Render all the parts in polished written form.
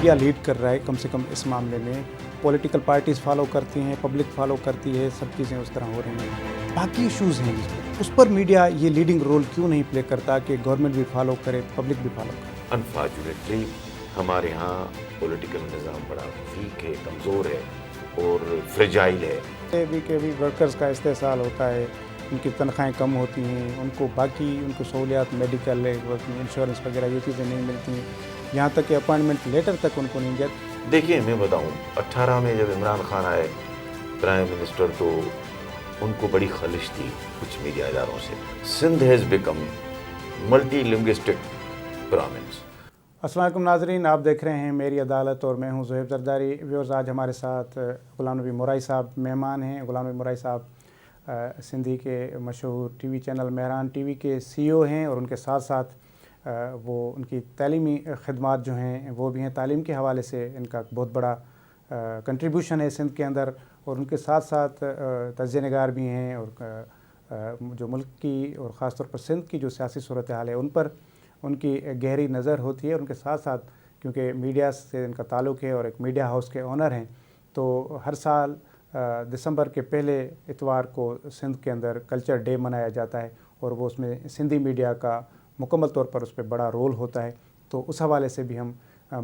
Media lead کر رہا ہے کم سے کم اس معاملے میں. پولیٹیکل پارٹیز فالو کرتی ہیں, پبلک فالو کرتی ہے, سب چیزیں اس طرح ہو رہی ہیں. باقی ایشوز ہیں اس پر میڈیا یہ لیڈنگ رول کیوں نہیں پلے کرتا کہ گورنمنٹ بھی فالو کرے, پبلک بھی فالو کرے؟ انفارچونیٹلی ہمارے ہاں پولیٹیکل نظام بڑا ویک ہے, کمزور ہے اور فریجائل ہے. کبھی ورکرز کا استحصال ہوتا ہے, ان کی تنخواہیں کم ہوتی ہیں, ان کو باقی ان کو سہولیات میڈیکل انشورنس وغیرہ یہ چیزیں نہیں ملتی ہیں, یہاں تک کہ اپائنٹمنٹ لیٹر تک ان کو نہیں جاتی. دیکھیے میں بتاؤں 18 میں جب عمران خان آئے پرائم منسٹر تو ان کو بڑی خلش تھی کچھ میڈیا اداروں سے. Sindh has become multi linguistic province. السلام علیکم ناظرین, آپ دیکھ رہے ہیں میری عدالت اور میں ہوں زہیب زرداری. ویورز, آج ہمارے ساتھ غلام نبی مورائی صاحب مہمان ہیں. غلام نبی مورائی صاحب سندھی کے مشہور T V channel Mehran T V کے سی او ہیں, اور ان کے ساتھ ساتھ وہ ان کی تعلیمی خدمات جو ہیں وہ بھی ہیں. تعلیم کے حوالے سے ان کا بہت بڑا کنٹریبیوشن ہے سندھ کے اندر, اور ان کے ساتھ ساتھ تجزیہ نگار بھی ہیں, اور جو ملک کی اور خاص طور پر سندھ کی جو سیاسی صورتحال ہے ان پر ان کی گہری نظر ہوتی ہے. ان کے ساتھ ساتھ کیونکہ میڈیا سے ان کا تعلق ہے اور ایک میڈیا ہاؤس کے اونر ہیں, تو ہر سال دسمبر کے پہلے اتوار کو سندھ کے اندر کلچر ڈے منایا جاتا ہے, اور وہ اس میں سندھی میڈیا کا مکمل طور پر اس پہ بڑا رول ہوتا ہے. تو اس حوالے سے بھی ہم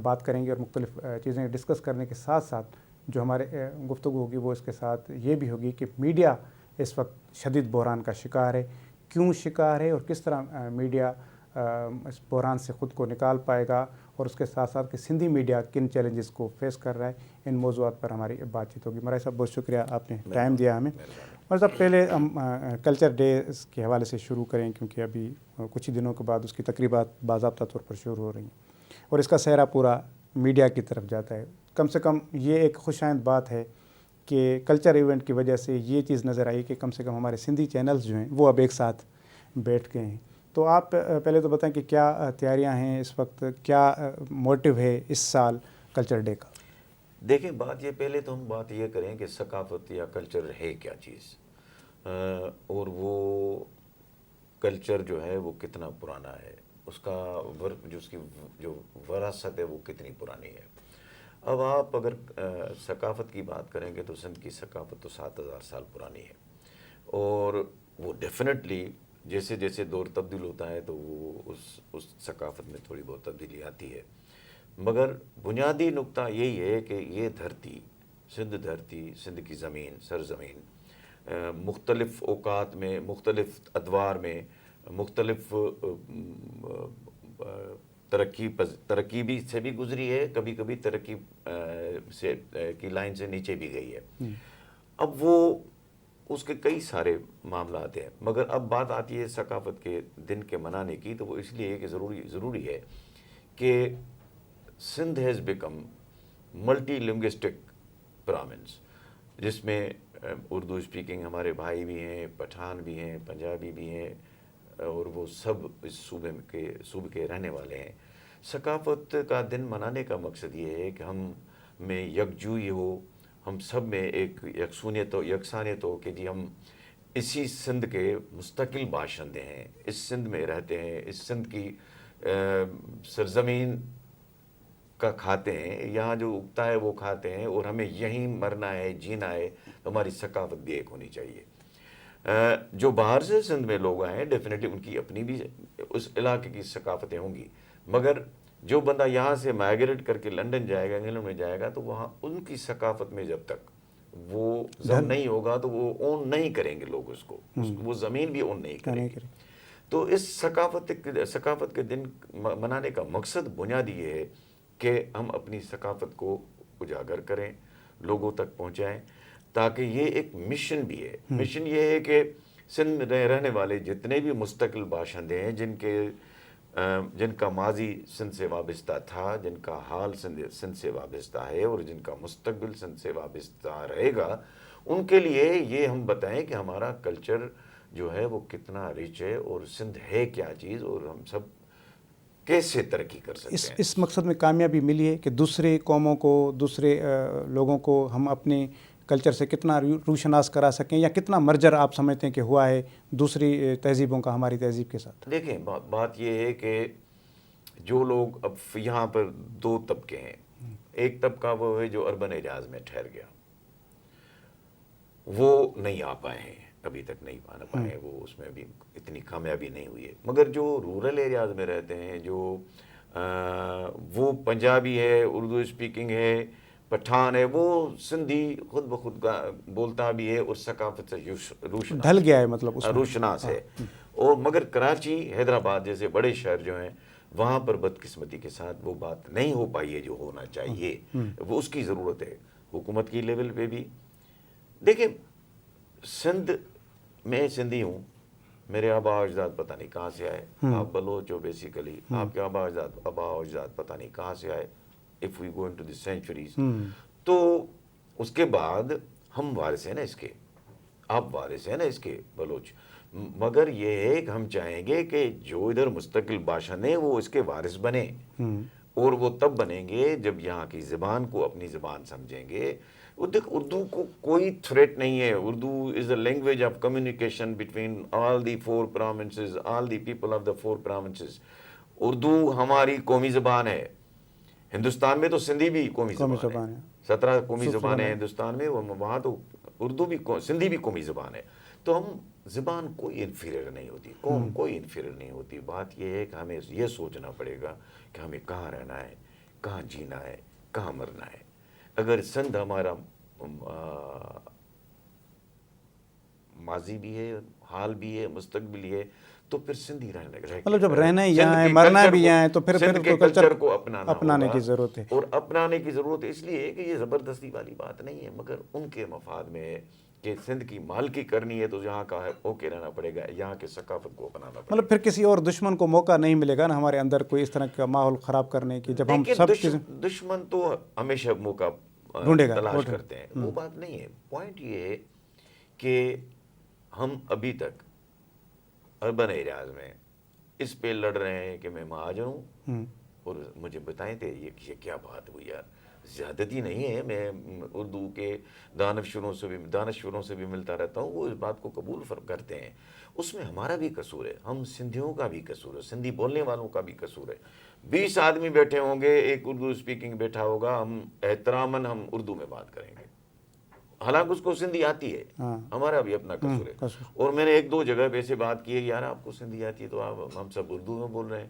بات کریں گے, اور مختلف چیزیں ڈسکس کرنے کے ساتھ ساتھ جو ہمارے گفتگو ہوگی وہ اس کے ساتھ یہ بھی ہوگی کہ میڈیا اس وقت شدید بحران کا شکار ہے, کیوں شکار ہے, اور کس طرح میڈیا اس بحران سے خود کو نکال پائے گا, اور اس کے ساتھ ساتھ کہ سندھی میڈیا کن چیلنجز کو فیس کر رہا ہے. ان موضوعات پر ہماری بات چیت ہوگی. مورائی صاحب, بہت شکریہ آپ نے ٹائم دیا ہمیں. اور صاحب, پہلے ہم کلچر ڈے کے حوالے سے شروع کریں, کیونکہ ابھی کچھ ہی دنوں کے بعد اس کی تقریبات باضابطہ طور پر شروع ہو رہی ہیں, اور اس کا سہرا پورا میڈیا کی طرف جاتا ہے. کم سے کم یہ ایک خوش آئند بات ہے کہ کلچر ایونٹ کی وجہ سے یہ چیز نظر آئی کہ کم سے کم ہمارے سندھی چینلز جو ہیں وہ اب ایک ساتھ بیٹھ گئے ہیں. تو آپ پہلے تو بتائیں کہ کیا تیاریاں ہیں اس وقت, کیا موٹیو ہے اس سال کلچر ڈے کا؟ دیکھیں, پہلے تو ہم بات یہ کریں کہ ثقافت یا کلچر ہے کیا چیز, اور وہ کلچر جو ہے وہ کتنا پرانا ہے, اس کا اس کی جو وراثت ہے وہ کتنی پرانی ہے. اب آپ اگر ثقافت کی بات کریں گے تو سندھ کی ثقافت تو 7000 سال پرانی ہے, اور وہ ڈیفینیٹلی جیسے جیسے دور تبدیل ہوتا ہے تو وہ اس ثقافت میں تھوڑی بہت تبدیلی آتی ہے. مگر بنیادی نقطہ یہی ہے کہ یہ دھرتی, سندھ کی زمین, سرزمین مختلف اوقات میں, مختلف ادوار میں, مختلف ترقی بھی سے بھی گزری ہے, کبھی کبھی ترقی سے کی لائن سے نیچے بھی گئی ہے. اب وہ اس کے کئی سارے معاملات ہیں, مگر اب بات آتی ہے ثقافت کے دن کے منانے کی, تو وہ اس لیے کہ ضروری ہے کہ Sindh has become multi linguistic province, جس میں اردو اسپیکنگ ہمارے بھائی بھی ہیں, پٹھان بھی ہیں, پنجابی بھی ہیں, اور وہ سب اس صوبے کے رہنے والے ہیں. ثقافت کا دن منانے کا مقصد یہ ہے کہ ہم میں یکجوئی ہو, ہم سب میں ایک یکسانیت ہو کہ جی ہم اسی سندھ کے مستقل باشندے ہیں, اس سندھ میں رہتے ہیں, اس سندھ کی سرزمین کا کھاتے ہیں, یہاں جو اگتا ہے وہ کھاتے ہیں, اور ہمیں یہیں مرنا ہے, جینا ہے, تو ہماری ثقافت بھی ایک ہونی چاہیے. جو باہر سے سندھ میں لوگ آئے ہیں ڈیفینیٹلی ان کی اپنی بھی اس علاقے کی ثقافتیں ہوں گی, مگر جو بندہ یہاں سے مائیگریٹ کر کے لنڈن جائے گا, انگلینڈ میں جائے گا, تو وہاں ان کی ثقافت میں جب تک وہ ضم نہیں ہوگا تو وہ اون نہیں کریں گے لوگ اس کو, وہ زمین بھی اون نہیں کریں گے. تو اس ثقافت کے دن منانے کا مقصد بنیادی یہ ہے کہ ہم اپنی ثقافت کو اجاگر کریں, لوگوں تک پہنچائیں, تاکہ یہ ایک مشن بھی ہے. مشن یہ ہے کہ سندھ میں رہنے والے جتنے بھی مستقل باشندے ہیں, جن کا ماضی سندھ سے وابستہ تھا, جن کا حال سندھ سے وابستہ ہے, اور جن کا مستقبل سندھ سے وابستہ رہے گا, ان کے لیے یہ ہم بتائیں کہ ہمارا کلچر جو ہے وہ کتنا رچ ہے, اور سندھ ہے کیا چیز, اور ہم سب کیسے ترقی کر سکتے ہیں. اس مقصد میں کامیابی ملی ہے کہ دوسرے قوموں کو, دوسرے لوگوں کو ہم اپنے کلچر سے کتنا روشناس کرا سکیں, یا کتنا مرجر آپ سمجھتے ہیں کہ ہوا ہے دوسری تہذیبوں کا ہماری تہذیب کے ساتھ؟ دیکھیں, بات یہ ہے کہ جو لوگ اب یہاں پر دو طبقے ہیں, ایک طبقہ وہ ہے جو اربن ایریاز میں ٹھہر گیا، وہ نہیں آ پائے ہیں، ابھی تک نہیں آنا پائے ہیں، وہ اس میں بھی اتنی کامیابی نہیں ہوئی ہے۔ مگر جو رورل ایریاز میں رہتے ہیں، جو وہ پنجابی ہے، اردو اسپیکنگ ہے، پٹھان ہے، وہ سندھی خود بخود بولتا بھی ہے اور ثقافت سے ڈھل گیا ہے، مطلب اس میں روشناس ہے۔ اور مگر کراچی، حیدرآباد جیسے بڑے شہر جو ہیں، وہاں پر بدقسمتی کے ساتھ وہ بات نہیں ہو پائی ہے جو ہونا چاہیے، وہ اس کی ضرورت ہے حکومت کی لیول پہ بھی۔ دیکھیں، سندھ میں سندھی ہوں، میرے آبا اجداد پتہ نہیں کہاں سے آئے، آپ بلوچ ہو بیسیکلی، آپ کے آبا اجداد پتہ نہیں کہاں سے آئے، if we go into the centuries، تو اس کے بعد ہم وارث ہیں نا اس کے، آپ وارث ہیں نا اس کے بلوچ، مگر یہ ہے کہ ہم چاہیں گے کہ جو ادھر مستقل باشند ہیں وہ اس کے وارث بنے، اور وہ تب بنیں گے جب یہاں کی زبان کو اپنی زبان سمجھیں گے۔ اردو کو کوئی تھریٹ نہیں ہے، Urdu is a language of communication between all the 4 provinces, all the people of the 4 provinces. Urdu ہماری قومی زبان ہے، ہندوستان میں تو سندھی بھی قومی زبان ہے، 17 قومی زبانیں ہیں ہندوستان میں، وہاں تو اردو بھی، سندھی بھی قومی زبان ہے۔ تو ہم زبان کوئی انفیریئر نہیں ہوتی، قوم کوئی انفیریئر نہیں ہوتی۔ بات یہ ہے کہ ہمیں یہ سوچنا پڑے گا کہ ہمیں کہاں رہنا ہے، کہاں جینا ہے، کہاں مرنا ہے۔ اگر سندھ ہمارا ماضی بھی ہے، حال بھی ہے، مستقبل ہے، تو پھر سندھی رہنے مطلب جب رہنا ہی یہاں ہے، مرنا بھی یہاں ہے، تو پھر کلچر کو اپنانے کی ضرورت ہے، اور اپنانے کی ضرورت ہے۔ اس لیے کہ یہ زبردستی والی بات نہیں ہے، مگر ان کے مفاد میں ہے کہ سندھ کی مالکی کرنی ہے تو یہاں کا ہے اوکے رہنا پڑے گا، یہاں کے ثقافت کو اپنانا پڑے گا۔ مطلب پھر کسی اور دشمن کو موقع نہیں ملے گا نا ہمارے اندر کوئی اس طرح کا ماحول خراب کرنے کی، جب ہم سب چیزیں، دشمن تو ہمیشہ موقع ڈھونڈے گا، تلاش کرتے ہیں، وہ بات نہیں ہے۔ پوائنٹ یہ ہے کہ ہم ابھی تک اربن ایریاز میں اس پہ لڑ رہے ہیں کہ میں مہاجر ہوں، اور مجھے بتائیں تھے یہ کیا بات ہوئی یار، زیادتی نہیں ہے، میں اردو کے دانشوروں سے بھی ملتا رہتا ہوں، وہ اس بات کو قبول کرتے ہیں، اس میں ہمارا بھی قصور ہے، ہم سندھیوں کا بھی قصور ہے، سندھی بولنے والوں کا بھی قصور ہے۔ 20 آدمی بیٹھے ہوں گے، ایک اردو اسپیکنگ بیٹھا ہوگا، ہم احتراماً ہم اردو میں بات کریں گے، حالانکہ اس کو سندھی آتی ہے، ہمارا بھی اپنا قصور ہے۔ اور میں نے 1-2 جگہ پہ سے بات کی ہے، یار آپ کو سندھی آتی ہے تو ہم سب اردو میں بول رہے ہیں،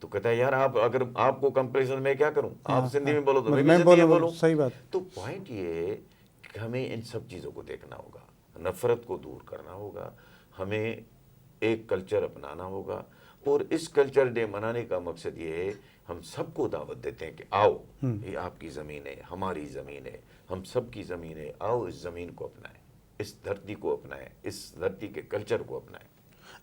تو کہتا ہے یار اگر آپ کو کمپریزن میں کیا کروں، آپ سندھی میں بولو تو میں بھی سندھی میں بولوں۔ صحیح بات۔ تو پوائنٹ یہ ہے کہ ہمیں ان سب چیزوں کو دیکھنا ہوگا، نفرت کو دور کرنا ہوگا، ہمیں ایک کلچر اپنانا ہوگا، اور اس کلچر ڈے منانے کا مقصد یہ ہے، ہم سب کو دعوت دیتے ہیں کہ آؤ، یہ آپ کی زمین ہے، ہماری زمین ہے، ہم سب کی زمین ہے، آؤ اس زمین کو اپنائیں، اس دھرتی کو اپنائیں، اس دھرتی کے کلچر کو اپنائیں۔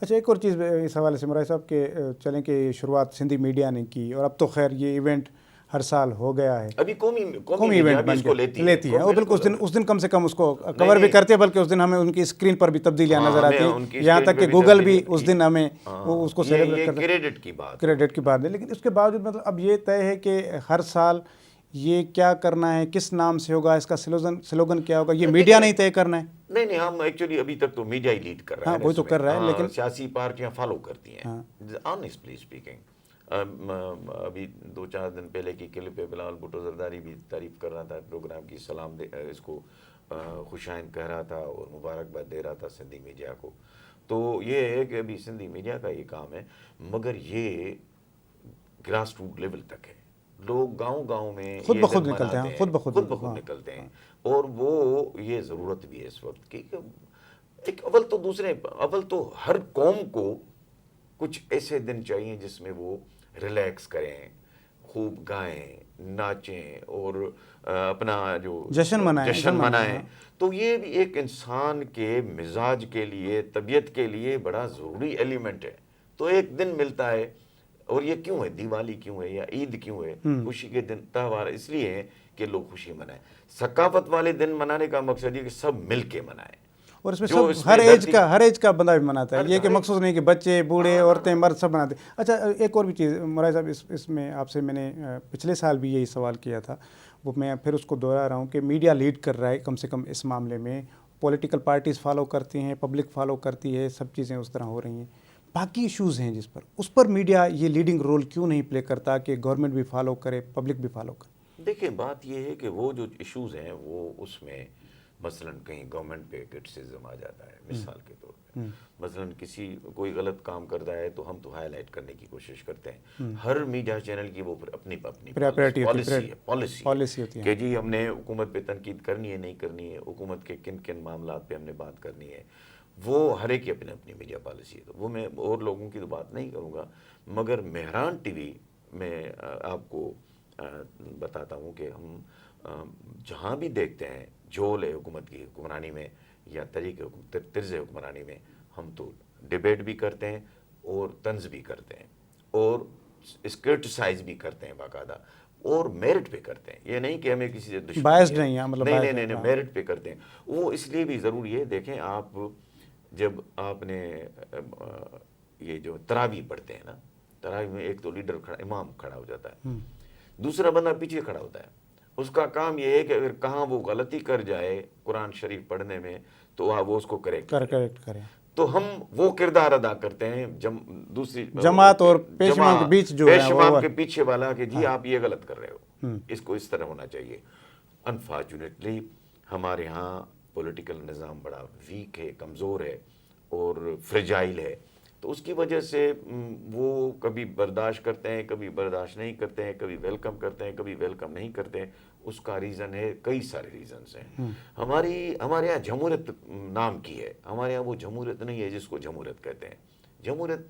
اچھا، ایک اور چیز اس حوالے سے مرائے صاحب کہ چلیں کہ شروعات سندھی میڈیا نے کی، اور اب تو خیر یہ ایونٹ ہر سال ہو گیا ہے، ابھی قومی ایونٹ بن کے لیتی ہے، اور بالکل اس دن کم سے کم اس کو کور بھی کرتے ہیں، بلکہ اس دن ہمیں ان کی اسکرین پر بھی تبدیلیاں نظر آتی ہیں، یہاں تک کہ گوگل بھی اس دن ہمیں اس کو سیلیبریٹ کرتا ہے، کریڈٹ کی بات ہے۔ لیکن اس کے باوجود مطلب اب یہ طے ہے کہ ہر سال یہ کیا کرنا ہے، کس نام سے ہوگا، اس کا سلوگن کیا ہوگا، یہ میڈیا نہیں طے کرنا ہے؟ نہیں، ہم ایکچولی ابھی تک تو میڈیا ہی لیڈ کر رہے ہیں، وہی تو کر رہا ہے، لیکن سیاسی پارٹیاں فالو کرتی ہیں، آنیسٹلی اسپیکنگ۔ ابھی 2-4 دن پہلے کی کلپ پہ بلاول بھٹو زرداری بھی تعریف کر رہا تھا، پروگرام کی سلام اس کو خوشائند کہہ رہا تھا اور مبارکباد دے رہا تھا سندھی میڈیا کو۔ تو یہ ہے کہ ابھی سندھی میڈیا کا یہ کام ہے، مگر یہ گراس روٹ لیول تک ہے، لوگ گاؤں میں خود بخود نکلتے ہیں، خود بخود نکلتے ہیں، اور وہ یہ ضرورت بھی ہے اس وقت کی کہ اول تو ہر قوم کو کچھ ایسے دن چاہیے جس میں وہ ریلیکس کریں، خوب گائیں، ناچیں، اور اپنا جو جشن منائیں۔ تو یہ بھی ایک انسان کے مزاج کے لیے، طبیعت کے لیے بڑا ضروری ایلیمنٹ ہے۔ تو ایک دن ملتا ہے، اور یہ کیوں ہے، دیوالی کیوں ہے یا عید کیوں ہے، خوشی کے دن تہوار اس لیے ہے کہ لوگ خوشی منائیں۔ ثقافت والے دن منانے کا مقصد یہ کہ سب مل کے منائیں، اور اس میں سب ہر ایج کا بندہ بھی مناتا ہے، یہ کہ مخصوص نہیں کہ بچے، بوڑھے، عورتیں، مرد سب مناتے ہیں۔ اچھا، ایک اور بھی چیز مرائے صاحب، اس میں آپ سے میں نے پچھلے سال بھی یہی سوال کیا تھا، وہ میں پھر اس کو دوہرا رہا ہوں کہ میڈیا لیڈ کر رہا ہے کم سے کم اس معاملے میں، پولیٹیکل پارٹیز فالو کرتی ہیں، پبلک فالو کرتی ہے، سب چیزیں اس طرح ہو رہی ہیں۔ باقی ایشوز ہیں اس پر میڈیا یہ لیڈنگ رول کیوں نہیں پلے کرتا کہ گورنمنٹ بھی فالو کرے، پبلک بھی فالو کرے؟ دیکھیں بات یہ ہے کہ وہ جو ایشوز ہیں وہ اس میں مثلاً کہیں گورنمنٹ پہ کرٹیسزم آ جاتا ہے مثال کے طور پہ، مثلاً کسی کوئی غلط کام کرتا ہے تو ہم تو ہائی لائٹ کرنے کی کوشش کرتے ہیں. ہر میڈیا چینل کی وہ اپنی پالیسی ہوتی ہے کہ جی ہم نے حکومت پہ تنقید کرنی ہے نہیں کرنی ہے، حکومت کے کن کن معاملات پہ ہم نے بات کرنی ہے، وہ ہر ایک کی اپنی اپنی میڈیا پالیسی ہے. تو وہ میں اور لوگوں کی تو بات نہیں کروں گا، مگر مہران ٹی وی میں آپ کو بتاتا ہوں کہ ہم جہاں بھی دیکھتے ہیں جھول ہے حکومت کی حکمرانی میں یا طرز حکمرانی میں، ہم تو ڈیبیٹ بھی کرتے ہیں اور طنز بھی کرتے ہیں اور اسکرٹسائز بھی کرتے ہیں باقاعدہ، اور میرٹ پہ کرتے ہیں. یہ نہیں کہ ہمیں کسی سے دشمنی بائسڈ نہیں ہے، مطلب نہیں میرٹ پہ کرتے ہیں. وہ اس لیے بھی ضروری ہے. دیکھیں آپ جب آپ نے یہ جو تراویح پڑھتے ہیں نا، تراویح میں ایک تو لیڈر کھڑا، امام کھڑا ہو جاتا ہے، دوسرا بندہ پیچھے کھڑا ہوتا ہے. اس کا کام یہ ہے کہ اگر کہاں وہ غلطی کر جائے قرآن شریف پڑھنے میں تو وہ اس کو کریکٹ کریں. تو ہم وہ کردار ادا کرتے ہیں دوسری جماعت اور پیش امام کے بیچ جو ہے پیش امام کے پیچھے والا کہ جی آپ یہ غلط کر رہے ہو، اس کو اس طرح ہونا چاہیے. انفارچونیٹلی ہمارے ہاں پولیٹیکل نظام بڑا ویک ہے، کمزور ہے اور فریجائل ہے. تو اس کی وجہ سے وہ کبھی برداشت کرتے ہیں، کبھی برداشت نہیں کرتے ہیں، کبھی ویلکم کرتے ہیں، کبھی ویلکم نہیں کرتے ہیں. اس کا ریزن ہے، کئی سارے ریزنز ہیں. ہمارے یہاں جمہوریت نام کی ہے، ہمارے یہاں وہ جمہوریت نہیں ہے جس کو جمہوریت کہتے ہیں. جمہوریت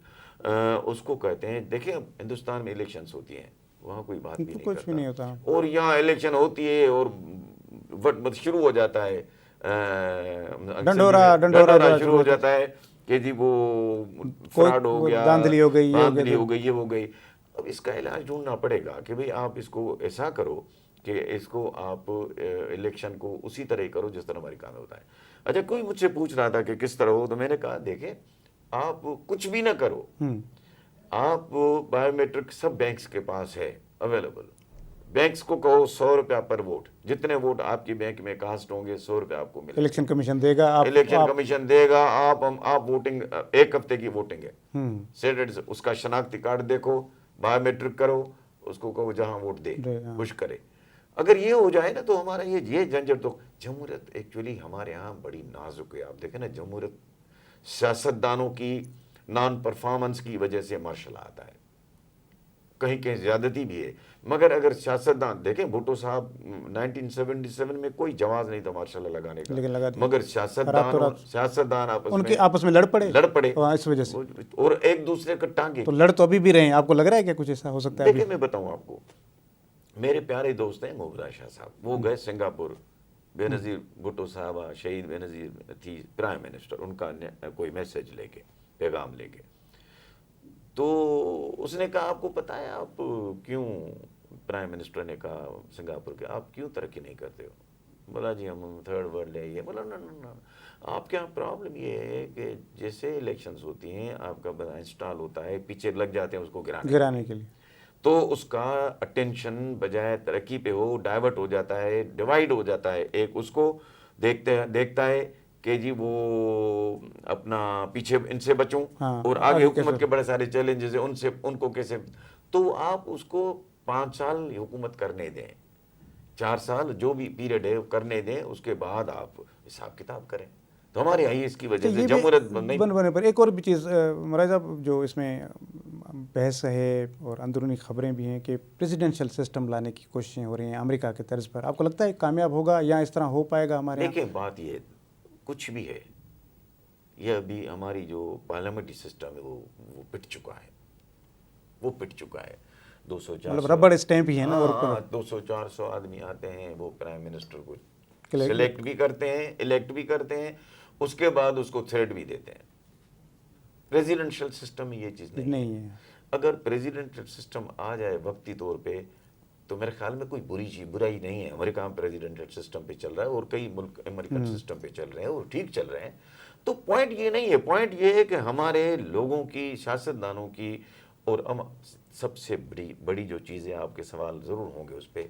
اس کو کہتے ہیں، دیکھیں ہندوستان میں الیکشنز ہوتی ہیں، وہاں کوئی بات بھی نہیں کچھ بھی نہیں ہوتا، اور یہاں الیکشن ہوتی ہے اور شروع ہو جاتا ہے ڈنڈورا شروع ہو جاتا ہے کہ جی وہ فراڈ ہو گیا، دھاندلی ہو گئی، یہ ہو گئی. اب اس کا علاج ڈھونڈنا پڑے گا کہ بھئی آپ اس کو ایسا کرو کہ اس کو آپ الیکشن کو اسی طرح کرو جس طرح ہماری کام ہوتا ہے. اچھا کوئی مجھ سے پوچھ رہا تھا کہ کس طرح ہو، تو میں نے کہا دیکھیں آپ کچھ بھی نہ کرو، آپ بایو میٹرک سب بینکس کے پاس ہے اویلیبل. بینکس کو کہو 100 روپیہ پر ووٹ، جتنے ووٹ آپ کی بینک میں کاسٹ ہوں گے 100 روپیہ آپ کو ملے. الیکشن کمیشن دے گا، الیکشن کمیشن دے گا. آپ ووٹنگ ایک ہفتے کی ووٹنگ ہے، سیٹرڈے اس کا شناختی کارڈ دیکھو، بایو میٹرک کرو، اس کو کہو جہاں ووٹ دے خوش کرے. اگر یہ ہو جائے نا تو ہمارا یہ جھنجھٹ. تو جمہوریت ایکچولی ہمارے ہاں بڑی نازک ہے. آپ دیکھیں نا جمہوریت سیاستدانوں کی نان پرفارمنس کی وجہ سے مارشل آتا ہے، کہیں کہیں زیادتی بھی ہے. مگر اگر سیاستدان دیکھیں بھٹو صاحب 1977 میں کوئی جواز نہیں تھا ماشاء اللہ لگانے کا، مگر سیاستدان آپس میں لڑ پڑے اس وجہ سے اور ایک دوسرے کو ٹانگے. تو لڑ تو ابھی بھی رہے ہیں. آپ کو لگ رہا ہے کہ کچھ ایسا ہو سکتا ہے؟ دیکھیں میں بتاؤں آپ کو، میرے پیارے دوست ہیں محبوبہ شاہ صاحب، وہ گئے سنگاپور. بے نظیر بھٹو صاحبہ شہید بے نظیر تھی پرائم منسٹر، ان کا کوئی میسج لے کے، پیغام لے کے. تو اس نے کہا آپ کو پتہ ہے آپ کیوں، پرائم منسٹر نے کہا سنگاپور کے، آپ کیوں ترقی نہیں کرتے ہو؟ بولا جی ہم تھرڈ ورلڈ ہے. یہ بولا نا آپ کے یہاں پرابلم یہ ہے کہ جیسے الیکشنز ہوتی ہیں آپ کا بندہ انسٹال ہوتا ہے، پیچھے لگ جاتے ہیں اس کو گرانے کے لیے، تو اس کا اٹینشن بجائے ترقی پہ ہو ڈائیورٹ ہو جاتا ہے، ڈیوائیڈ ہو جاتا ہے. ایک اس کو دیکھتا ہے کہ جی وہ اپنا پیچھے ان سے بچوں، اور آگے حکومت کے بڑے سارے چیلنجز ہیں ان کو کیسے. تو آپ اس کو 5 سال حکومت کرنے دیں، 4 سال جو بھی پیریڈ ہے کرنے دیں، اس کے بعد آپ حساب کتاب کریں. تو ہمارے یہاں اس کی وجہ سے جمہوریت بننے پر ایک اور بھی چیز مراد صاحب جو اس میں بحث ہے اور اندرونی خبریں بھی ہیں کہ پریزیڈنشل سسٹم لانے کی کوششیں ہو رہی ہیں امریکہ کے طرز پر. آپ کو لگتا ہے کامیاب ہوگا یا اس طرح ہو پائے گا ہمارے یہاں؟ دیکھیں بات یہ کچھ بھی ہے، یہ ابھی ہماری جو پارلیمنٹری سسٹم ہے وہ پٹ چکا ہے، 200-400 ربڑ اسٹیمپ ہی ہے نا. 200-400 آدمی آتے ہیں، وہ پرائم منسٹر کو سلیکٹ بھی کرتے ہیں، الیکٹ بھی کرتے ہیں، اس کے بعد اس کو تھریٹ بھی دیتے ہیں. پریزیڈنشل سسٹم میں یہ چیز نہیں ہے. اگر پریزیڈنشل سسٹم آ جائے وقتی طور پہ تو میرے خیال میں کوئی برائی نہیں ہے. امریکہ میں پریزیڈنشل سسٹم پہ چل رہا ہے اور کئی ملک امریکن سسٹم پہ چل رہے ہیں اور ٹھیک چل رہے ہیں. تو پوائنٹ یہ نہیں ہے، پوائنٹ یہ ہے کہ ہمارے لوگوں کی، سیاستدانوں کی، اور سب سے بڑی جو چیزیں آپ کے سوال ضرور ہوں گے اس پہ،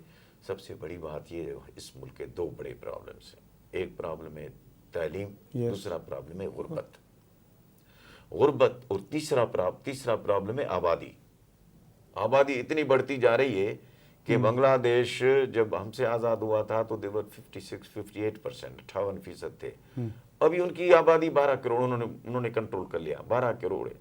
سب سے بڑی بات یہ ہے اس ملک کے 2 بڑے پرابلمس ہیں. ایک پرابلم ہے تعلیم، دوسرا پرابلم ہے غربت، اور تیسرا پرابلم ہے آبادی. آبادی اتنی بڑھتی جا رہی ہے کہ بنگلہ دیش جب ہم سے آزاد ہوا تھا تو دیور 58%، 58% تھے. ابھی ان کی آبادی 12 کروڑ انہوں نے کنٹرول کر لیا. 12 کروڑ ہے،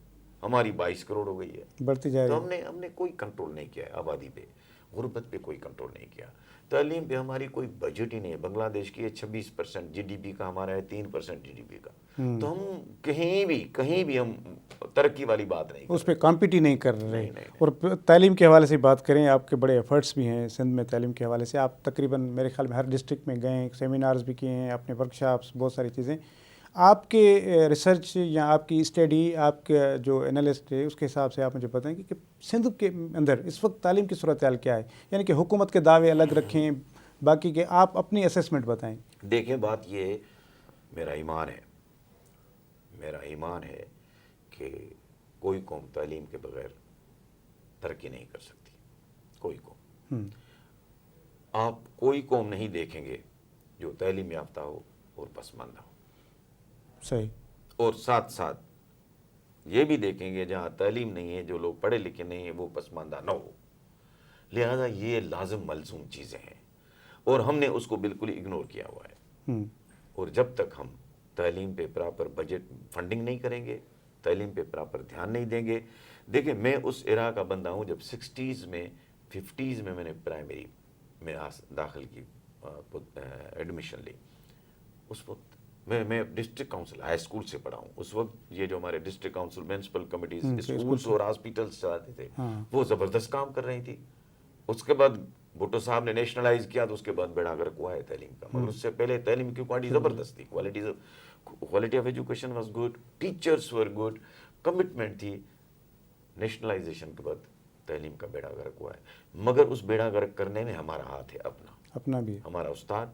ہماری 22 کروڑ ہو گئی ہے. بڑھتی جا رہی تو ہم نے کوئی کنٹرول نہیں کیا ہے آبادی پہ، غربت پہ کوئی کنٹرول نہیں کیا. تعلیم پہ ہماری کوئی بجٹ ہی نہیں ہے. بنگلہ دیش کی ہے 26% جی ڈی پی کا، ہمارا ہے 3% جی ڈی پی کا. تو ہم کہیں بھی ہم ترقی والی بات نہیں اس پہ کمپیٹ ہی نہیں کر رہے. نہیں. اور تعلیم کے حوالے سے بات کریں، آپ کے بڑے ایفرٹس بھی ہیں سندھ میں تعلیم کے حوالے سے. آپ تقریباً میرے خیال میں ہر ڈسٹرکٹ میں گئے ہیں، سیمینارز بھی کیے ہیں، اپنے ورکشاپس، بہت ساری چیزیں. آپ کے ریسرچ یا آپ کی اسٹڈی، آپ کا جو انالسٹ ہے، اس کے حساب سے آپ مجھے بتائیں کہ سندھ کے اندر اس وقت تعلیم کی صورتحال کیا ہے؟ یعنی کہ حکومت کے دعوے الگ رکھیں، باقی کے آپ اپنی اسیسمنٹ بتائیں. دیکھیں، بات یہ میرا ایمان ہے کہ کوئی قوم تعلیم کے بغیر ترقی نہیں کر سکتی. کوئی قوم، آپ کوئی قوم نہیں دیکھیں گے جو تعلیم یافتہ ہو اور پسماندہ ہو. صحیح. اور ساتھ ساتھ یہ بھی دیکھیں گے جہاں تعلیم نہیں ہے، جو لوگ پڑھے لکھے نہیں ہیں، وہ پسماندہ نہ ہو. لہذا یہ لازم ملزوم چیزیں ہیں اور ہم نے اس کو بالکل اگنور کیا ہوا ہے. اور جب تک ہم تعلیم پہ پراپر بجٹ فنڈنگ نہیں کریں گے، تعلیم پہ پراپر دھیان نہیں دیں گے. دیکھیں، میں اس ایرا کا بندہ ہوں جب 60s میں 50s میں نے پرائمری میں داخل کی، ایڈمیشن لی. اس وقت میں ڈسٹرکٹ کاؤنسل ہائی اسکول سے پڑھا ہوں. اس وقت یہ جو ہمارے district council municipal committees schools اور ہاسپٹلس چلاتے تھے، وہ زبردست کام کر رہی تھی. اس کے بعد بھٹو صاحب نے نیشنلائز کیا تو اس کے بعد بیڑا گرک ہوا ہے تعلیم کا. مگر اس سے پہلے تعلیم کی کوالٹی زبردست تھی. Quality of education was good, teachers were good, commitment تھی. نیشنلائزیشن کے بعد تعلیم کا بیڑا گرک ہوا ہے. مگر اس بیڑا گرک کرنے میں ہمارا ہاتھ ہے اپنا بھی. ہمارا استاد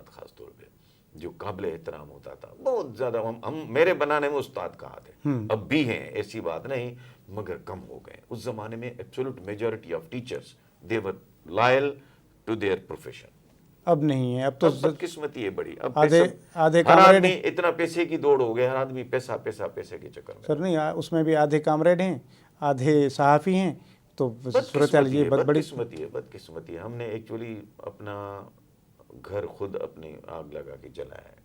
خاص طور پہ جو قابل احترام ہوتا تھا، بہت زیادہ میرے بنانے میں استاد کا ہاتھ ہے. اب بھی ہیں، ایسی بات نہیں، مگر کم ہو گئے. اس زمانے میں absolute majority of teachers they were loyal to their profession. اب نہیں ہے. اب تو بدقسمتی ہے بڑی. اب آدھے ہر کامریڈ آدمی اتنا پیسے کی دوڑ ہو گیا، ہر آدمی پیسہ کے چکر میں. سر نہیں، اس میں بھی آدھے کامریڈ ہیں، آدھے صحافی ہیں. تو صورتحال یہ بدقسمتی ہے. ہم نے ایکچولی اپنا گھر خود اپنی آگ لگا کے جلایا ہے.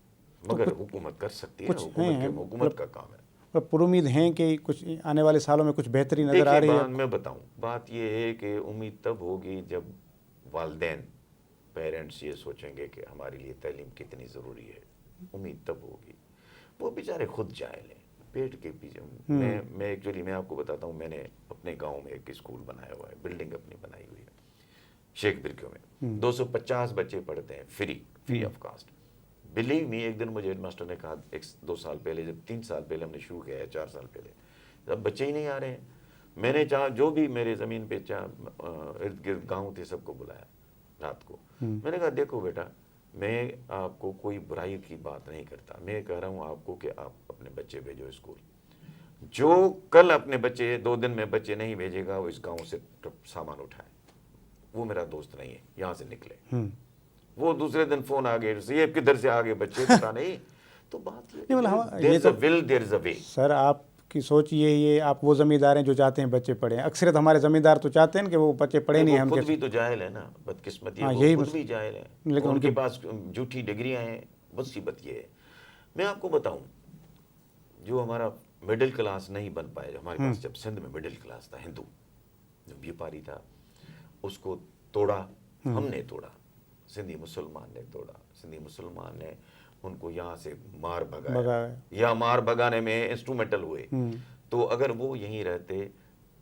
مگر حکومت کر سکتی ہے، حکومت کا کام ہے. پر امید ہیں کہ کچھ آنے والے سالوں میں کچھ بہتری نظر آ رہی ہے. میں بتاؤں، بات یہ ہے کہ امید تب ہوگی جب والدین، پیرنٹس یہ سوچیں گے کہ ہمارے لیے تعلیم کتنی ضروری ہے. امید تب ہوگی. وہ بیچارے خود جاہل ہیں، پیٹ کے پیچھے. میں آپ کو بتاتا ہوں، میں نے اپنے گاؤں میں ایک اسکول بنایا ہوا ہے، بلڈنگ اپنی بنائی ہوئی ہے شیخ برکیوں میں. 250 بچے پڑھتے ہیں free of cost. Believe me, ایک دن مجھے ہیڈ ماسٹر نے کہا 2 سال پہلے، جب 3 سال پہلے ہم نے شروع کیا ہے، 4 سال پہلے، اب بچے ہی نہیں آ رہے ہیں. میں نے جو بھی میرے زمین پہ ارد گرد گاؤں تھے، سب کو بلایا رات کو. میں نے کہا دیکھو بیٹا، میں آپ کو کوئی برائی کی بات نہیں کرتا. میں کہہ رہا ہوں آپ کو کہ آپ اپنے بچے بھیجو اسکول. جو کل اپنے بچے 2 دن میں بچے نہیں بھیجے گا، وہ اس گاؤں سے سامان اٹھائے. وہ میرا دوست نہیں ہے، یہاں سے نکلے. وہ دوسرے دن فون آ گئے، یہ کدھر سے آگے بچے پتا نہیں. تو بات یہ سر، آپ کی سوچ یہی ہے. آپ وہ زمیندار ہیں جو چاہتے ہیں بچے پڑھیں. اکثریت ہمارے زمیندار تو چاہتے ہیں کہ وہ بچے پڑھے نہیں. ہم خود بھی تو جاہل ہے نا، بدقسمتی ہے، خود بھی جاہل ہے، لیکن ان کے پاس جھوٹی ڈگریاں ہیں. مصیبت یہ ہے. میں آپ کو بتاؤں، جو ہمارا مڈل کلاس نہیں بن پائے، جو ہمارے پاس جب سندھ میں مڈل کلاس تھا، ہندو جو بیپاری تھا، اس کو توڑا. ہم نے توڑا، سندھی مسلمان نے توڑا. سندھی مسلمان نے ان کو یہاں سے مار بھگایا، یا مار بھگانے میں انسٹرومنٹل ہوئے. تو اگر وہ یہیں رہتے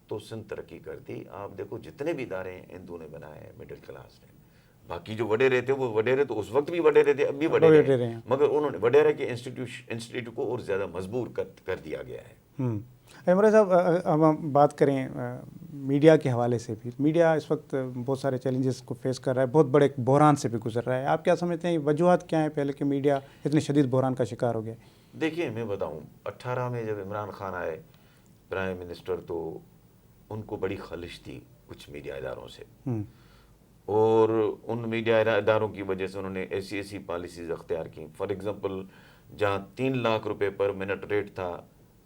تو سندھ ترقی کرتی. آپ دیکھو جتنے بھی ادارے ہندو نے بنائے ہیں مڈل کلاس نے. باقی جو وڈیرے تھے، وہ وڈیرے تو اس وقت بھی وڈیرے تھے، اب بھی وڈیرے ہیں، مگر انہوں نے وڈیرے کے انسٹیٹیوٹ کو اور زیادہ مضبوط کر دیا گیا ہے. عمران صاحب، اب ہم بات کریں میڈیا کے حوالے سے بھی. میڈیا اس وقت بہت سارے چیلنجز کو فیس کر رہا ہے، بہت بڑے بحران سے بھی گزر رہا ہے. آپ کیا سمجھتے ہیں وجوہات کیا ہیں پہلے کہ میڈیا اتنے شدید بحران کا شکار ہو گیا؟ دیکھیے، میں بتاؤں، 18 میں جب عمران خان آئے پرائم منسٹر، تو ان کو بڑی خلش تھی کچھ میڈیا اداروں سے. اور ان میڈیا اداروں کی وجہ سے انہوں نے ایسی پالیسیز اختیار کی. فار ایگزامپل، جہاں 3 لاکھ روپے پر منٹ ریٹ تھا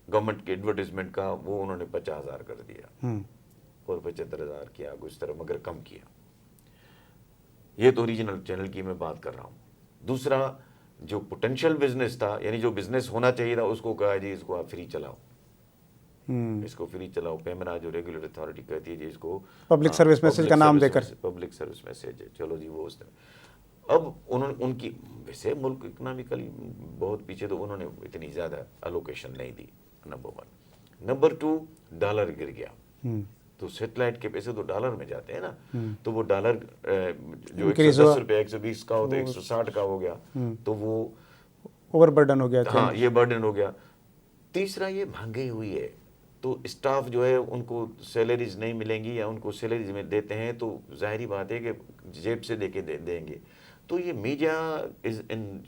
گورنمنٹ کے ایڈورٹیزمنٹ کا، وہ انہوں نے 50,000 کر دیا. اور 75,000 کیا کچھ طرح، مگر کم کیا. یہ تو اوریجنل چینل کی میں بات کر رہا ہوں. دوسرا جو پوٹینشیل بزنس تھا، یعنی جو بزنس ہونا چاہیے تھا، اس کو کہا جی اس کو آپ فری چلاؤ، اس کو فری چلاؤ. پیمرا جو ریگولر اتھارٹی کہتی ہے جی اس کو پبلک سروس میسج کا نام دے کر. پبلک سروس میسج ہے، چلو جی وہ اس طرح. اب انہوں نے ان کی ویسے ملک اکنامکلی بہت پیچھے، تو انہوں نے اتنی زیادہ الوکیشن نہیں دی. نمبر 1. نمبر 2 ڈالر گر گیا، تو سیٹلائٹ کے پیسے تو ڈالر میں جاتے ہیں نا، تو وہ ڈالر جو 110 روپے 120 کا ہو تو 160 کا ہو گیا، تو وہ اوور برڈن ہو گیا. ہاں یہ برڈن ہو گیا. تیسرا یہ مہنگائی ہوئی ہے، تو اسٹاف جو ہے ان کو سیلریز نہیں ملیں گی، یا ان کو سیلریز میں دیتے ہیں تو ظاہری بات ہے کہ جیب سے دے کے دیں گے. تو یہ media is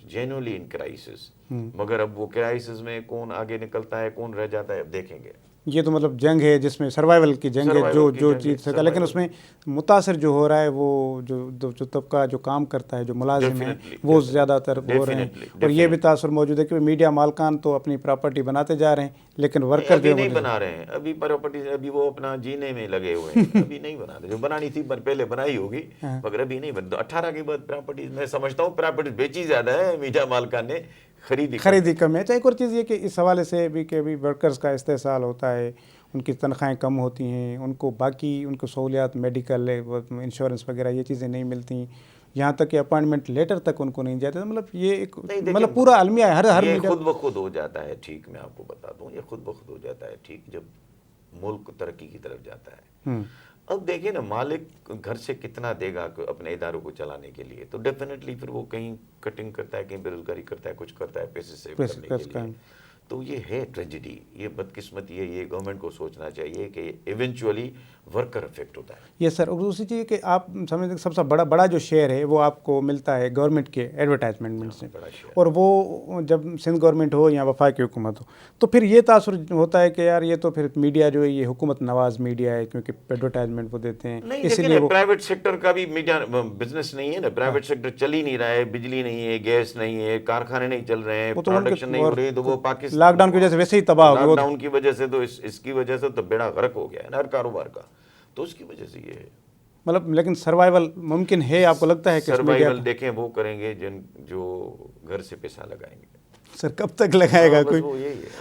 genuinely in crisis. مگر اب وہ کرائسس میں کون آگے نکلتا ہے، کون رہ جاتا ہے، اب دیکھیں گے. یہ تو مطلب جنگ ہے جس میں سروائیول کی جنگ ہے، جو جیت سکا. لیکن اس میں متاثر جو ہو رہا ہے وہ جو طبقہ جو کام کرتا ہے، جو ملازم ہیں، وہ زیادہ تر ہو رہے ہیں. اور یہ بھی تاثر موجود ہے کہ میڈیا مالکان تو اپنی پراپرٹی بناتے جا رہے ہیں، لیکن ورکر ابھی نہیں بنا رہے ہیں. ابھی پراپرٹی ابھی وہ اپنا جینے میں لگے ہوئے ہیں، ابھی نہیں بنا رہے. جو بنانی تھی پہلے بنائی ہوگی، مگر ابھی نہیں بن. 18 کے بعد پراپرٹی میں سمجھتا ہوں پراپرٹی بیچی زیادہ ہے، میڈیا مالکان نے خریدی کم ہے. ایک اور چیز یہ کہ اس حوالے سے بھی کہ ورکرز کا استحصال ہوتا ہے، ان کی تنخواہیں کم ہوتی ہیں، ان کو باقی ان کو سہولیات میڈیکل انشورنس وغیرہ یہ چیزیں نہیں ملتی، یہاں تک کہ اپائنٹمنٹ لیٹر تک ان کو نہیں جاتے. مطلب یہ ایک مطلب پورا المیہ ہے. ہر یہ خود بخود ہو جاتا ہے ٹھیک. میں آپ کو بتا دوں یہ خود بخود ہو جاتا ہے ٹھیک جب ملک ترقی کی طرف جاتا ہے. اب دیکھیں نا، مالک گھر سے کتنا دے گا اپنے اداروں کو چلانے کے لیے، تو ڈیفینیٹلی پھر وہ کہیں کٹنگ کرتا ہے، کہیں بے روزگاری کرتا ہے، کچھ کرتا ہے پیسے سیو کرنے کے لیے. تو یہ ہے ٹریجڈی، یہ بدقسمتی ہے. یہ گورنمنٹ کو سوچنا چاہیے کہ ایونچولی ورکر افیکٹ ہوتا ہے. یس سر. اور دوسری چیز کہ آپ سمجھتے ہیں سب سے بڑا جو شیئر ہے وہ آپ کو ملتا ہے گورنمنٹ کے ایڈورٹائزمنٹ سے. اور وہ جب سندھ گورنمنٹ ہو یا وفاقی حکومت ہو، تو پھر یہ تاثر ہوتا ہے کہ یار یہ تو پھر میڈیا جو ہے یہ حکومت نواز میڈیا ہے، کیونکہ ایڈورٹائزمنٹ وہ دیتے ہیں. اس لیے پرائیویٹ سیکٹر کا بھی میڈیا بزنس نہیں ہے نا. پرائیویٹ سیکٹر چل ہی نہیں رہا ہے، بجلی نہیں ہے، گیس نہیں ہے، کارخانے نہیں چل رہے ہیں، پروڈکشن نہیں ہو رہی. تو وہ پاکستان لاک ڈاؤن کی وجہ سے ویسے ہی تباہ ہو گیا. لاک ڈاؤن کی وجہ سے تو اس کی وجہ سے تو بیڑا غرق ہو گیا ہے نا ہر کاروبار کا. تو اس کی وجہ سے یہ ہے مطلب. لیکن سروائیول ممکن ہے آپ کو لگتا ہے کہ سروائیول دیکھیں وہ کریں گے جو گھر سے پیسہ لگائیں گے. سر کب تک لگائے گا کوئی؟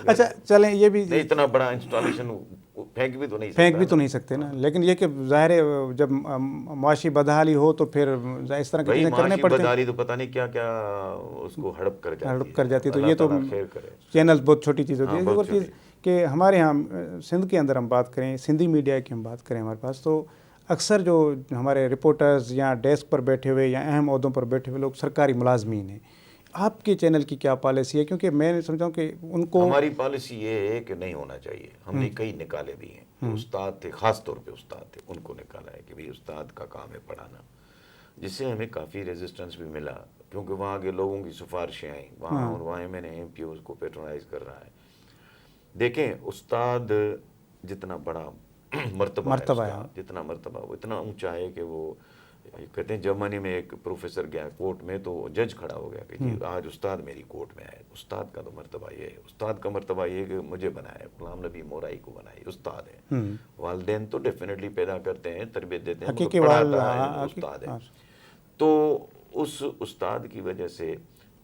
اچھا چلیں یہ بھی اتنا بڑا انسٹالیشن پھینک بھی تو نہیں سکتے نا. لیکن یہ کہ ظاہر ہے جب معاشی بدحالی ہو تو پھر اس طرح کی چیزیں کرنے پڑتے ہیں. بدحالی تو پتہ نہیں کیا کیا اس کو ہڑپ کر جاتی ہے. تو یہ تو چینل بہت چھوٹی چیز ہوتی ہے. اور چیز کہ ہمارے یہاں سندھ کے اندر ہم بات کریں، سندھی میڈیا کی ہم بات کریں ہمارے پاس، تو اکثر جو ہمارے رپورٹرز یا ڈیسک پر بیٹھے ہوئے یا اہم عہدوں پر بیٹھے ہوئے لوگ سرکاری ملازمین ہیں. آپ کے چینل کی کیا پالیسی ہے؟ کیونکہ میں نے سمجھا ہوں کہ ان کو ہماری پالیسی یہ ہے کہ نہیں ہونا چاہیے. ہم نے کئی نکالے بھی ہیں. جو استاد تھے، خاص طور پہ استاد تھے، ان کو نکالا ہے کہ بھئی استاد کا کام ہے پڑھانا، جس سے ہمیں کافی ریزسٹنس بھی ملا، کیونکہ وہاں کے لوگوں کی سفارشیں آئیں. وہاں میں نے ایم پی اوز کو پیٹرونائز کر رہا ہے. دیکھیں استاد جتنا بڑا مرتبہ ہے، جتنا مرتبہ وہ اتنا اونچا ہے کہ وہ کہتے ہیں جرمنی میں ایک پروفیسر گیا کورٹ میں تو جج کھڑا ہو گیا کہ جی آج استاد میری کورٹ میں آئے. استاد کا تو مرتبہ یہ ہے. استاد کا مرتبہ یہ ہے کہ مجھے بنایا ہے، غلام نبی مورائی کو بنائی، استاد ہے. والدین تو ڈیفینیٹلی پیدا کرتے ہیں، تربیت دیتے ہیں، پڑھاتا ہے، استاد ہے. تو اس استاد کی وجہ سے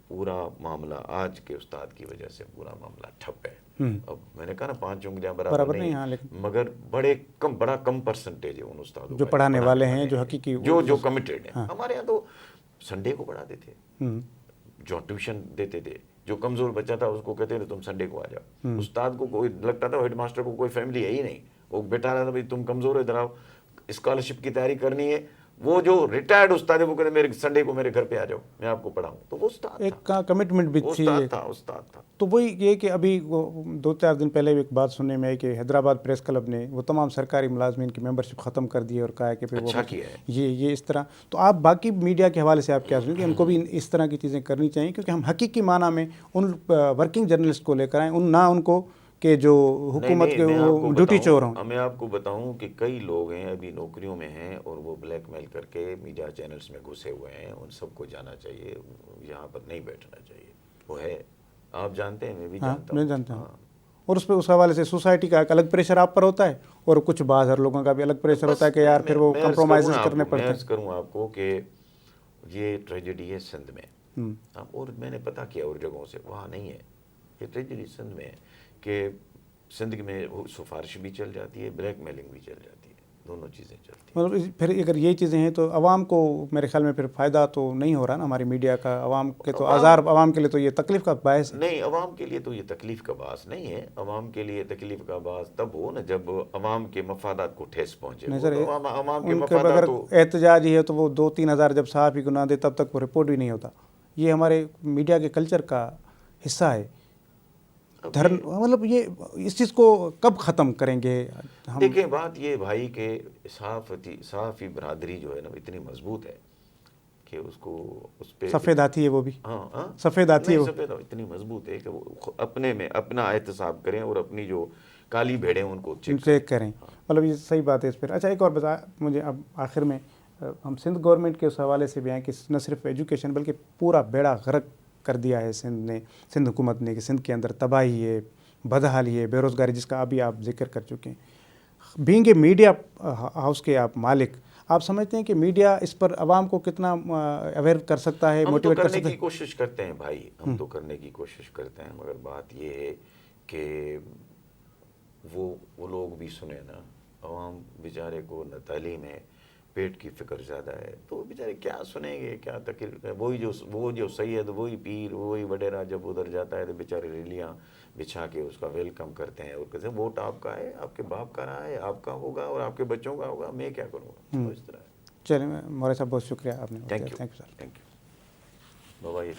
پورا معاملہ، آج کے استاد کی وجہ سے پورا معاملہ ٹھپ ہے. اب میں نے کہا نا 5 انگلیاں برابر نہیں، مگر بڑا کم پرسنٹیج ہے ان استادوں جو پڑھانے والے ہیں، جو حقیقی جو کمیٹڈ ہیں. ہمارے یہاں تو سنڈے کو پڑھاتے تھے، جو ٹیوشن دیتے تھے. جو کمزور بچہ تھا اس کو کہتے تھے تم سنڈے کو آ جاؤ. استاد کو کوئی لگتا تھا ہیڈ ماسٹر کو کوئی فیملی ہے ہی نہیں، وہ بیٹھا رہا تھا بھائی تم کمزور ہو ادھر آؤ، اسکالرشپ کی تیاری کرنی ہے. وہ جو ریٹائرڈ استاد ہے وہ کہتے میرے سنڈے کو میرے گھر پہ آ جاؤ، میں آپ کو پڑھاؤں. تو وہ استاد ایک کا کمٹمنٹ بھی تھی، استاد تھا. تو وہی یہ کہ ابھی 2-4 دن پہلے ایک بات سننے میں آئی کہ حیدرآباد پریس کلب نے وہ تمام سرکاری ملازمین کی ممبرشپ ختم کر دی اور کہا ہے کہ پھر اچھا کیا ہے یہ اس طرح. تو آپ باقی میڈیا کے حوالے سے آپ کیا سمجھیں کہ ان کو بھی اس طرح کی چیزیں کرنی چاہیے؟ کیونکہ ہم حقیقی معنی میں ان ورکنگ جرنلسٹ کو لے کر آئیں، نہ ان کو کہ جو حکومت کے وہ ڈیوٹی چور ہوں. میں آپ کو بتاؤں کہ کئی لوگ ہیں ابھی نوکریوں میں ہیں اور وہ بلیک میل کر کے میڈیا چینلز میں گھسے ہوئے ہیں. ان سب کو جانا چاہیے، یہاں پر نہیں بیٹھنا چاہیے. وہ ہے، آپ جانتے ہیں، میں بھی جانتا ہوں. اور اس حوالے سے سوسائٹی کا ایک الگ پریشر آپ پر ہوتا ہے اور کچھ بعض لوگوں کا بھی الگ پریشر ہوتا ہے کہ یار پھر وہ کمپرومائزز کرنے پڑتے ہیں. میں کروں آپ کو کہ یہ ٹریجڈی ہے سندھ میں، اور میں نے پتہ کیا اور جگہوں سے، وہاں نہیں ہے یہ ٹریجڈی سندھ میں ہے کہ سندھ میں سفارش بھی چل جاتی ہے، بلیک میلنگ بھی چل جاتی ہے، دونوں چیزیں چلتی ہیں. مطلب پھر اگر یہ چیزیں ہیں تو عوام کو میرے خیال میں پھر فائدہ تو نہیں ہو رہا نا ہماری میڈیا کا، عوام کے تو آزار، عوام کے لیے تو یہ تکلیف کا باعث ہے. نہیں، عوام کے لیے تو یہ تکلیف کا باعث نہیں ہے. عوام کے لیے تکلیف کا باعث تب ہو نا جب عوام کے مفادات کو ٹھیس پہنچے. نہیں سر، عوام کے ان کے مفادات اگر تو احتجاج ہی ہے تو وہ 2-3 ہزار جب صحافی کو نہ دے تب تک وہ رپورٹ بھی نہیں ہوتا. یہ ہمارے میڈیا کے کلچر کا حصہ ہے. مطلب یہ اس چیز کو کب ختم کریں گے ہم؟ دیکھیں بات یہ بھائی کہ صحافی برادری جو ہے نا اتنی مضبوط ہے کہ اس کو اس پہ سفید ہاتھی ہے وہ بھی. ہاں سفید ہاتھی ہے وہ. سفید اتنی مضبوط ہے کہ وہ اپنے میں اپنا احتساب کریں اور اپنی جو کالی بھیڑیں ان کو چیک کریں. مطلب یہ صحیح بات ہے اس پر. اچھا ایک اور بتا مجھے اب آخر میں، ہم سندھ گورنمنٹ کے اس حوالے سے بھی ہیں کہ نہ صرف ایجوکیشن بلکہ پورا بیڑا غرق کر دیا ہے سندھ حکومت نے، کہ سندھ کے اندر تباہی ہے، بدحالی ہے، بے روزگاری جس کا ابھی آپ ذکر کر چکے ہیں. بینگ اے میڈیا ہاؤس کے آپ مالک، آپ سمجھتے ہیں کہ میڈیا اس پر عوام کو کتنا اویئر کر سکتا ہے، موٹیویٹ کر سکتا ہے؟ ہم تو کرنے کی کوشش کرتے ہیں بھائی، ہم تو کرنے کی کوشش کرتے ہیں، مگر بات یہ ہے کہ وہ لوگ بھی سنیں نا. عوام بیچارے کو نہ تعلیم ہے، پیٹ کی فکر زیادہ ہے، تو بیچارے کیا سنیں گے، کیا تکلیف ہے. وہ جو سید، وہی پیر، وہی وڈیرا جب ادھر جاتا ہے تو بیچارے ریلیاں بچھا کے اس کا ویلکم کرتے ہیں اور کہتے ہیں ووٹ آپ کا ہے، آپ کے باپ کا رہا ہے، آپ کا ہوگا اور آپ کے بچوں کا ہوگا، میں کیا کروں گا. تو اس طرح ہے. چلیں مورئی صاحب بہت شکریہ آپ نے. Thank you sir, thank you. بابا یہ